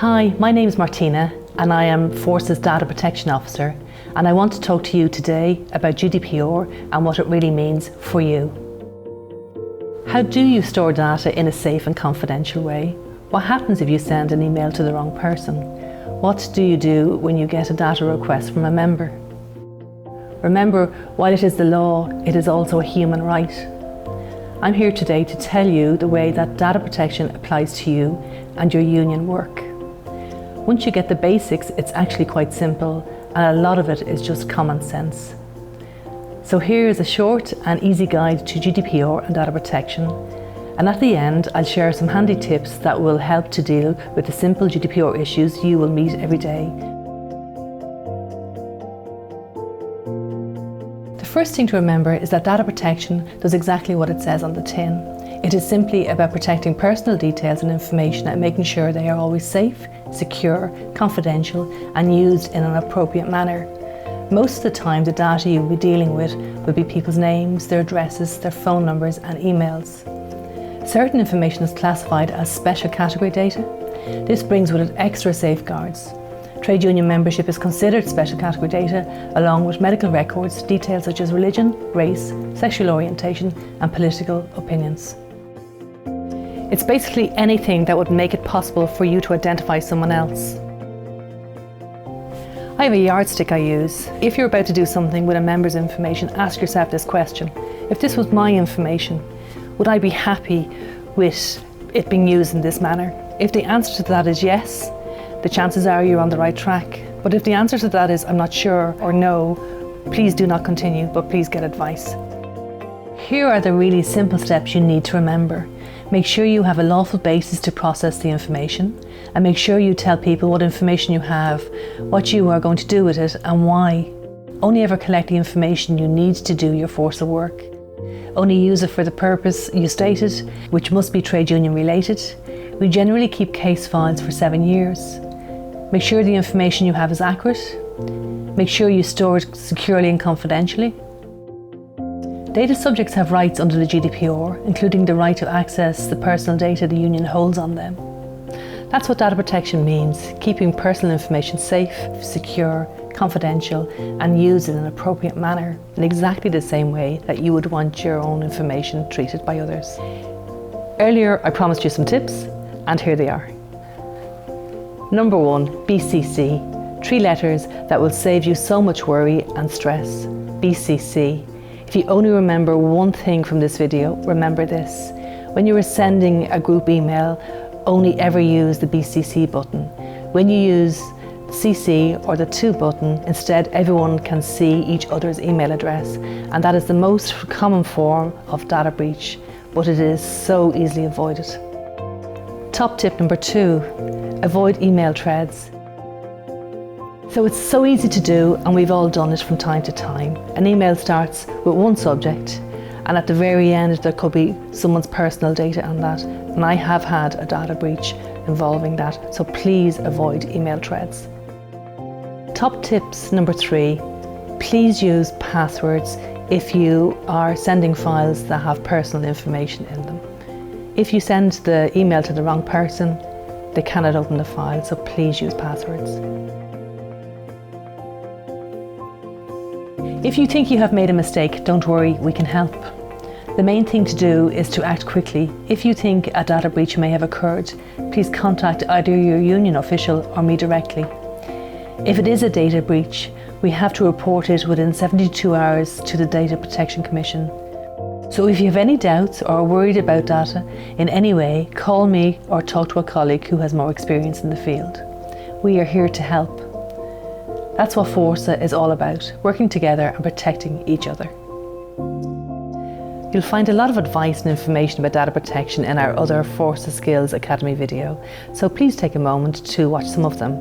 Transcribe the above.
Hi, my name is Martina and I am Fórsa's Data Protection Officer, and I want to talk to you today about GDPR and what it really means for you. How do you store data in a safe and confidential way? What happens if you send an email to the wrong person? What do you do when you get a data request from a member? Remember, while it is the law, it is also a human right. I'm here today to tell you the way that data protection applies to you and your union work. Once you get the basics, it's actually quite simple, and a lot of it is just common sense. So here is a short and easy guide to GDPR and data protection, and at the end I'll share some handy tips that will help to deal with the simple GDPR issues you will meet every day. The first thing to remember is that data protection does exactly what it says on the tin. It is simply about protecting personal details and information and making sure they are always safe, secure, confidential and used in an appropriate manner. Most of the time the data you'll be dealing with will be people's names, their addresses, their phone numbers and emails. Certain information is classified as special category data. This brings with it extra safeguards. Trade union membership is considered special category data, along with medical records, details such as religion, race, sexual orientation and political opinions. It's basically anything that would make it possible for you to identify someone else. I have a yardstick I use. If you're about to do something with a member's information, ask yourself this question. If this was my information, would I be happy with it being used in this manner? If the answer to that is yes, the chances are you're on the right track. But if the answer to that is I'm not sure or no, please do not continue, but please get advice. Here are the really simple steps you need to remember. Make sure you have a lawful basis to process the information, and make sure you tell people what information you have, what you are going to do with it and why. Only ever collect the information you need to do your Fórsa work. Only use it for the purpose you stated, which must be trade union related. We generally keep case files for 7 years. Make sure the information you have is accurate. Make sure you store it securely and confidentially. Data subjects have rights under the GDPR, including the right to access the personal data the union holds on them. That's what data protection means, keeping personal information safe, secure, confidential and used in an appropriate manner, in exactly the same way that you would want your own information treated by others. Earlier I promised you some tips, and here they are. Number 1, BCC. 3 letters that will save you so much worry and stress. BCC. If you only remember one thing from this video, remember this. When you are sending a group email, only ever use the BCC button. When you use CC or the To button, instead everyone can see each other's email address, and that is the most common form of data breach, but it is so easily avoided. Top tip number 2, avoid email threads. So it's so easy to do, and we've all done it from time to time. An email starts with one subject, and at the very end there could be someone's personal data on that, and I have had a data breach involving that, so please avoid email threads. Top tips number 3, please use passwords if you are sending files that have personal information in them. If you send the email to the wrong person, they cannot open the file, so please use passwords. If you think you have made a mistake, don't worry, we can help. The main thing to do is to act quickly. If you think a data breach may have occurred, please contact either your union official or me directly. If it is a data breach, we have to report it within 72 hours to the Data Protection Commission. So if you have any doubts or are worried about data in any way, call me or talk to a colleague who has more experience in the field. We are here to help. That's what Fórsa is all about, working together and protecting each other. You'll find a lot of advice and information about data protection in our other Fórsa Skills Academy video, so please take a moment to watch some of them.